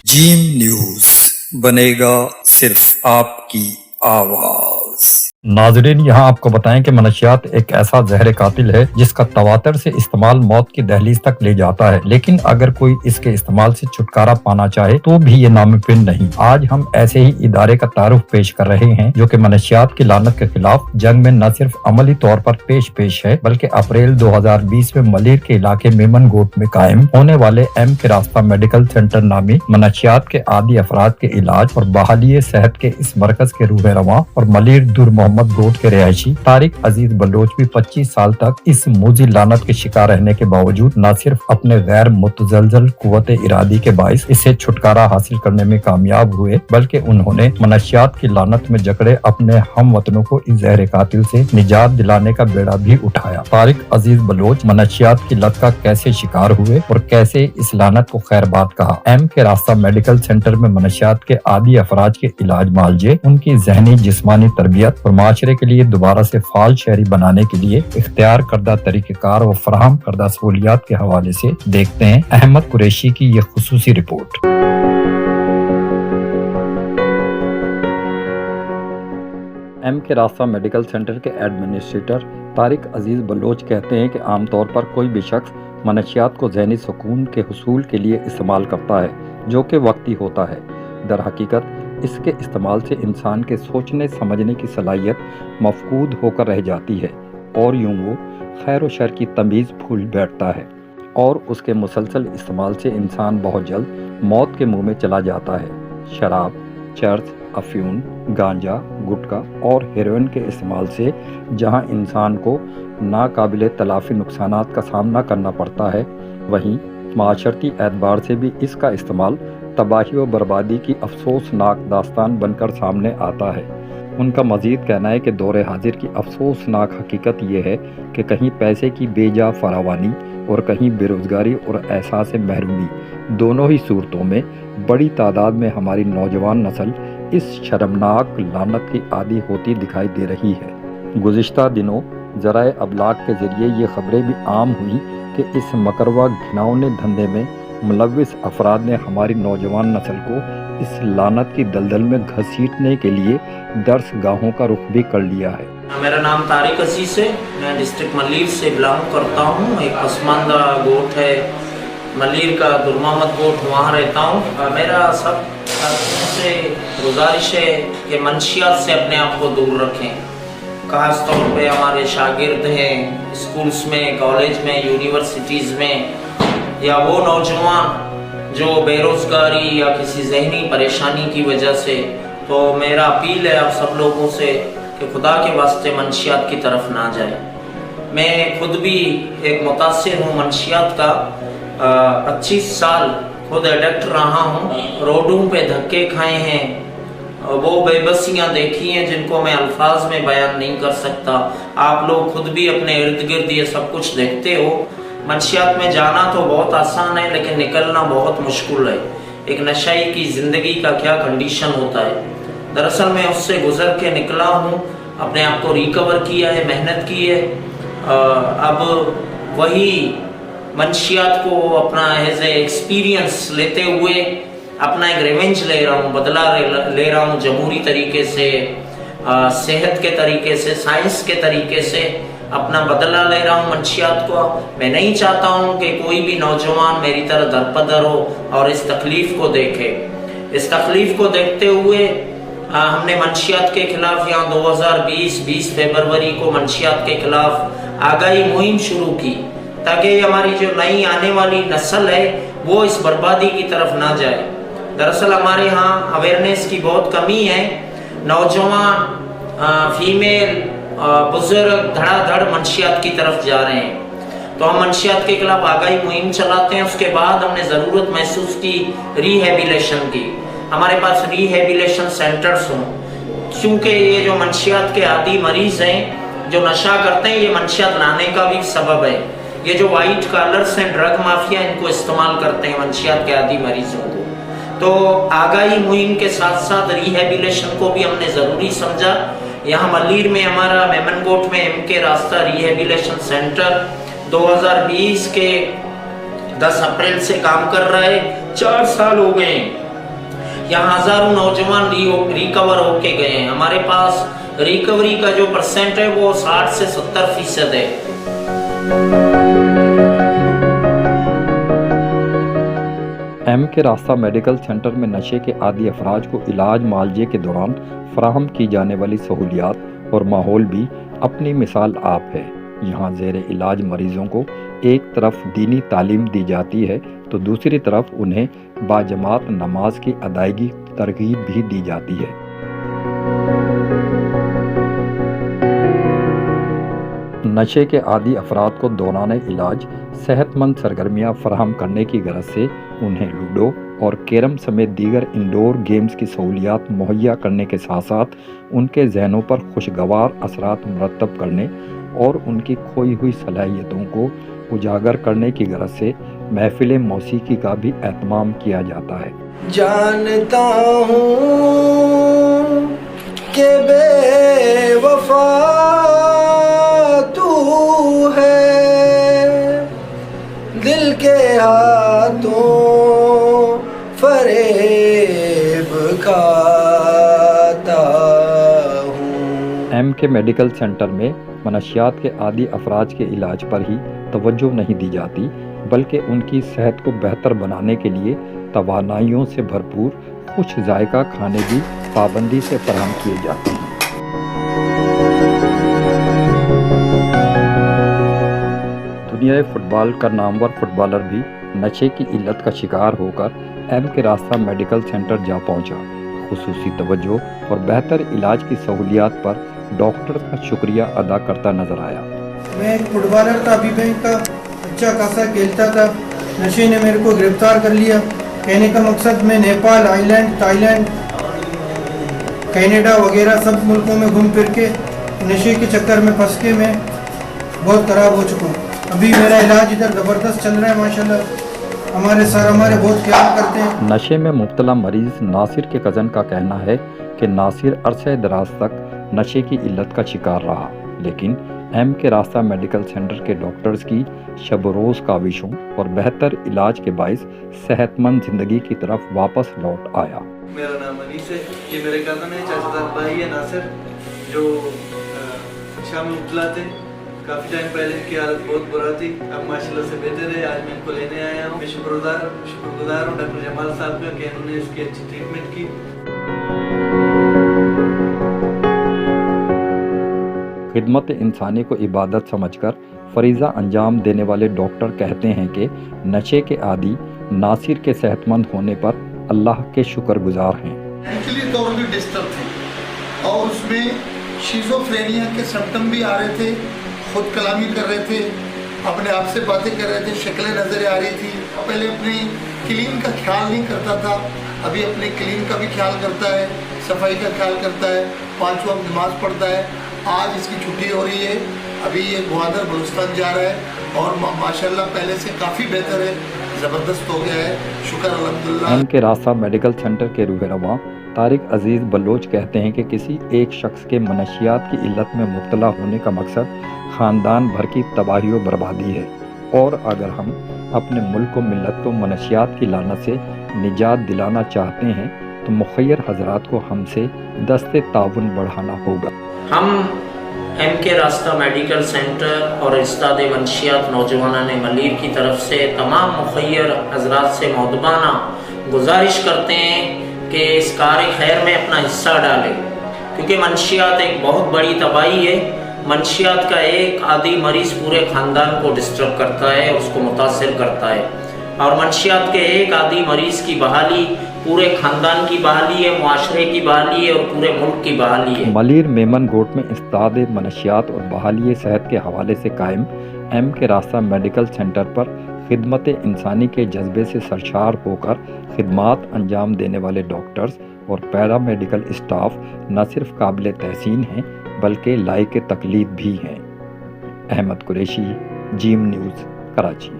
Gym news बनेगा सिर्फ आपकी आवाज। नाजरीन, यहाँ आपको बताएं कि मनशियात एक ऐसा जहर कातिल है जिसका तवातर से इस्तेमाल मौत की दहलीज तक ले जाता है, लेकिन अगर कोई इसके इस्तेमाल से छुटकारा पाना चाहे तो भी ये नामुमकिन नहीं। आज हम ऐसे ही इदारे का तारुफ पेश कर रहे हैं जो कि मनशियात की लानत के खिलाफ जंग में न सिर्फ अमली तौर पर पेश है बल्कि अप्रैल 2020 में मलीर के इलाके मेमन गोट में कायम होने वाले एम के रास्ता मेडिकल सेंटर नामी मनशियात के आदि अफराद के इलाज और बहाली सेहत के इस मरकज के रूह रवां और मलीर दूर मोहम्मद गोट के रिहायशी तारिक अजीज बलोच भी 25 साल तक इस मूजी लानत के शिकार रहने के बावजूद न सिर्फ अपने गैर मुतजलजल कुव्वत इरादी के बाइस इससे छुटकारा हासिल करने में कामयाब हुए, बल्कि उन्होंने मनशियात की लानत में जकड़े अपने हम वतनों को इस जहर कातिल से निजात दिलाने का बेड़ा भी उठाया। तारिक अजीज बलोच मनशियात की लत का कैसे शिकार हुए और कैसे इस लानत को खैरबाद कहा। एम के रास्ता मेडिकल सेंटर में मनशियात के आदि अफराज के इलाज मालजे, उनकी जहनी जिस्मानी तरबियत और माशरे के लिए दोबारा से फाल शहरी बनाने के लिए इख्तियार करदा तरीक़ेकार व फराहम करदा सहूलियात के हवाले से देखते हैं अहमद कुरैशी की ये खुसूसी रिपोर्ट। एम के रास्ता मेडिकल सेंटर के एडमिनिस्ट्रेटर तारिक अजीज बलोच कहते हैं कि आमतौर पर कोई भी शख्स मनशियात को ज़हनी सुकून के हुसूल के लिए इस्तेमाल करता है, जो कि वक्ती होता है। दर हकीकत इसके इस्तेमाल से इंसान के सोचने समझने की सलाहियत मफकूद होकर रह जाती है और यूं वो खैर व शर की तमीज़ भूल बैठता है और उसके मुसलसल इस्तेमाल से इंसान बहुत जल्द मौत के मुंह में चला जाता है। शराब, चर्च, अफ्यून, गांजा, गुटखा और हेरोइन के इस्तेमाल से जहां इंसान को नाकाबिले तलाफ़ी नुकसानात का सामना करना पड़ता है, वहीं माशरती एतबार से भी इसका इस्तेमाल तबाही व बर्बादी की अफसोसनाक दास्तान बनकर सामने आता है। उनका मज़ीद कहना है कि दौरे हाजिर की अफसोसनाक हकीकत ये है कि कहीं पैसे की बेजा फरावानी और कहीं बेरोज़गारी और एहसास महरूमी, दोनों ही सूरतों में बड़ी तादाद में हमारी नौजवान नस्ल इस शर्मनाक लानत की आदी होती दिखाई दे रही है। गुज़िश्ता दिनों ज़राए अबलाग के ज़रिए ये खबरें भी आम हुई कि इस मकरवा घिनौने धंधे में मुलव्विस अफराद ने हमारी नौजवान नस्ल को इस लानत की दलदल में घसीटने के लिए दर्स गाहों का रुख भी कर लिया है। मेरा नाम तारिक अजीज है, मैं डिस्ट्रिक्ट मलीर से बिलोंग करता हूँ। एक पसमानदा गोट है मलीर का, दूर मोहम्मद गोट, वहाँ रहता हूँ। मेरा सब से गुजारिश है कि मनशियात से अपने आप को दूर रखें। खास तौर पे हमारे शागिर्द हैं स्कूल्स में, कॉलेज में, यूनिवर्सिटीज़ में, या वो नौजवान जो बेरोज़गारी या किसी जहनी परेशानी की वजह से, तो मेरा अपील है आप सब लोगों से कि खुदा के वास्ते मनशियात की तरफ ना जाए। मैं खुद भी एक मुतासिर हूँ मनशियात का, 25 साल खुद एडिक्ट रहा हूँ। रोडों पे धक्के खाए हैं, वो बेबसियाँ देखी हैं जिनको मैं अल्फाज में बयान नहीं कर सकता। आप लोग खुद भी अपने इर्द गिर्द ये सब कुछ देखते हो। मनशियात में जाना तो बहुत आसान है, लेकिन निकलना बहुत मुश्किल है। एक नशाई की ज़िंदगी का क्या कंडीशन होता है। दरअसल मैं उससे गुजर के निकला हूँ, अपने आप को रिकवर किया है, मेहनत की है। अब वही मनशियात को अपना एज ए एक्सपीरियंस लेते हुए अपना एक रिवेंज ले रहा हूँ, बदला ले रहा हूँ, जमहूरी तरीके से, सेहत के तरीके से, साइंस के तरीके से अपना बदला ले रहा हूँ मनशियात को। मैं नहीं चाहता हूँ कि कोई भी नौजवान मेरी तरह दरपदर हो और इस तकलीफ़ को देखे। इस तकलीफ़ को देखते हुए हमने मनशियात के खिलाफ यहाँ 2020 फरवरी को मनशियात के खिलाफ आगाही मुहिम शुरू की, ताकि हमारी जो नई आने वाली नस्ल है वो इस बर्बादी की तरफ ना जाए। दरअसल हमारे यहाँ अवेयरनेस की बहुत कमी है। नौजवान, फीमेल, बुजुर्ग धड़ाधड़ मनशियात की तरफ जा रहे हैं। तो हम मनशियात के खिलाफ आगाही मुहिम चलाते हैं। उसके बाद हमने ज़रूरत महसूस की रिहेबिलेशन की। हमारे पास रिहेबिलेशन सेंटर्स हों, क्योंकि ये जो मनशियात के आदी मरीज़ हैं जो नशा करते हैं, ये मनशियात लाने का भी सबब है। ये जो वाइट कॉलर्स हैं, ड्रग माफिया, इनको इस्तेमाल करते हैं मनशियात के आदी मरीजों को। तो आगाही मुहिम के साथ साथ रिहेबिलेशन को भी हमने ज़रूरी समझा। यहाँ मलीर में हमारा मेमन गोट में एम के रास्ता रिहेबिलेशन सेंटर 2020 के 10 अप्रैल से काम कर रहा है। 4 साल हो गए यहाँ हज़ारों नौजवान रिकवर होके गए हैं। हमारे पास रिकवरी का जो परसेंट है वो 60 से 70% है। एम के रास्ता मेडिकल सेंटर में नशे के आदी अफराज को इलाज मालजे के दौरान फराहम की जाने वाली सहूलियात और माहौल भी अपनी मिसाल आप है। यहाँ ज़ेर इलाज मरीजों को एक तरफ दीनी तालीम दी जाती है तो दूसरी तरफ उन्हें बाजमात नमाज की अदायगी की तरगीब भी दी जाती है। नशे के आदी अफराद को दौरान इलाज सेहतमंद सरगर्मियाँ फराहम करने की गरज से उन्हें लूडो और कैरम समेत दीगर इंडोर गेम्स की सहूलियात मुहैया करने के साथ साथ उनके जहनों पर खुशगवार असरात मुरतब करने और उनकी खोई हुई सलाहियतों को उजागर करने की गरज से महफिल मौसीकी का भी एहतमाम किया जाता है। जानता हूँ कि बेवफा तू है, दिल के हाथों फरेब खाता हूँ। एम के मेडिकल सेंटर में मनशियात के आदी अफराज के इलाज पर ही तवज्जो नहीं दी जाती बल्कि उनकी सेहत को बेहतर बनाने के लिए तवानाइयों से भरपूर खुश जायका खाने भी पाबंदी से फराहम किए जाते हैं। दुनियाई फुटबॉल का नामवर फुटबॉलर भी नशे की इल्लत का शिकार होकर एम के रास्ता मेडिकल सेंटर जा पहुंचा। खुसूसी तवज्जो और बेहतर इलाज की सहूलियात पर डॉक्टर का शुक्रिया अदा करता नजर आया। मैं एक फुटबॉलर था, अभी बैंक का अच्छा खासा खेलता था। नशे ने मेरे को गिरफ्तार कर लिया। कहने का मकसद मैं नेपाल, आइलैंड, थाईलैंड, कनाडा वगैरह सब मुल्कों में घूम फिर के नशे के चक्कर में फंस के मैं बहुत खराब हो चुका हूँ। अभी मेरा इलाज इधर ज़बरदस्त चल रहा है माशाल्लाह। हमारे सर हमारे बहुत ख्याल करते हैं। नशे में मुब्तला मरीज नासिर के कज़न का कहना है कि नासिर अरसे दराज तक नशे की इल्लत का शिकार रहा, लेकिन एम के रास्ता मेडिकल सेंटर के डॉक्टर्स की शब रोज़ काविशों और बेहतर इलाज के बाइस सेहतमंद ज़िंदगी की तरफ वापस लौट आया। मेरा नाम अनीस है, ये मेरे कज़न है, चाचादार भाई है नासिर, जो शाम में मुब्तला थे। काफ़ी टाइम पहले इनकी हालत बहुत बुरा थी, अब माशाल्लाह से बेहतर है। आज मैं इनको लेने आया हूँ। मैं शुक्रगुजार हूँ डॉक्टर जमाल साहब का कि इन्होंने इसकी अच्छी ट्रीटमेंट की। खिदमत इंसानी को इबादत समझकर फरीज़ा अंजाम देने वाले डॉक्टर कहते हैं कि नशे के आदी नासिर के सेहतमंद होने पर अल्लाह के शुक्रगुजार हैं। मेंटली तौर भी डिस्टर्ब थे और उसमें शिज़ोफ्रेनिया के सिम्टम भी आ रहे थे, खुद कलामी कर रहे थे, अपने आप से बातें कर रहे थे, शक्लें नज़र आ रही थी। पहले अपनी क्लीन का ख्याल नहीं करता था, अभी अपने क्लीन का भी ख्याल करता है, सफाई का ख्याल करता है, 5 वक्त नमाज पढ़ता है। आज इसकी छुट्टी हो रही है, अभी ये ग्वादर बलूचिस्तान जा रहा है और माशाल्लाह पहले से काफ़ी बेहतर है, ज़बरदस्त हो गया है, शुक्र अल्हम्दुलिल्लाह। एम के रास्ता मेडिकल सेंटर के रूह-ए-रवां तारिक अजीज़ बलोच कहते हैं कि किसी एक शख्स के मनशियात की इल्लत में मुब्तला होने का मकसद ख़ानदान भर की तबाही व बर्बादी है, और अगर हम अपने मुल्क व मिल्लत को मनशियात की लानत से निजात दिलाना चाहते हैं तो मुखय्यर हजरात को हमसे दस्ते ताउन बढ़ाना होगा। हम एम के रास्ता मेडिकल सेंटर और इस्ताद मंशियात नौजवान मलीर की तरफ से तमाम मुखय्यर हजरात से मौदबाना गुजारिश करते हैं कि इस कार खैर में अपना हिस्सा डालें, क्योंकि मंशियात एक बहुत बड़ी तबाही है। मंशियात का एक आदी मरीज़ पूरे ख़ानदान को डिस्टर्ब करता है, उसको मुतासिर करता है, और मंशियात के एक आदी मरीज़ की बहाली पूरे ख़ानदान की बहाली है, मुआशरे की बहाली है और पूरे मुल्क की बहाली है। मलीर मेमन गोट में इस्ताद मनशियात और बहाली सेहत के हवाले से कायम एम के रास्ता मेडिकल सेंटर पर खिदमत इंसानी के जज्बे से सरशार होकर खिदमात अंजाम देने वाले डॉक्टर्स और पैरा मेडिकल स्टाफ न सिर्फ काबिल तहसीन हैं बल्कि लायक तकलीद भी हैं। अहमद कुरैशी, जीम न्यूज़, कराची।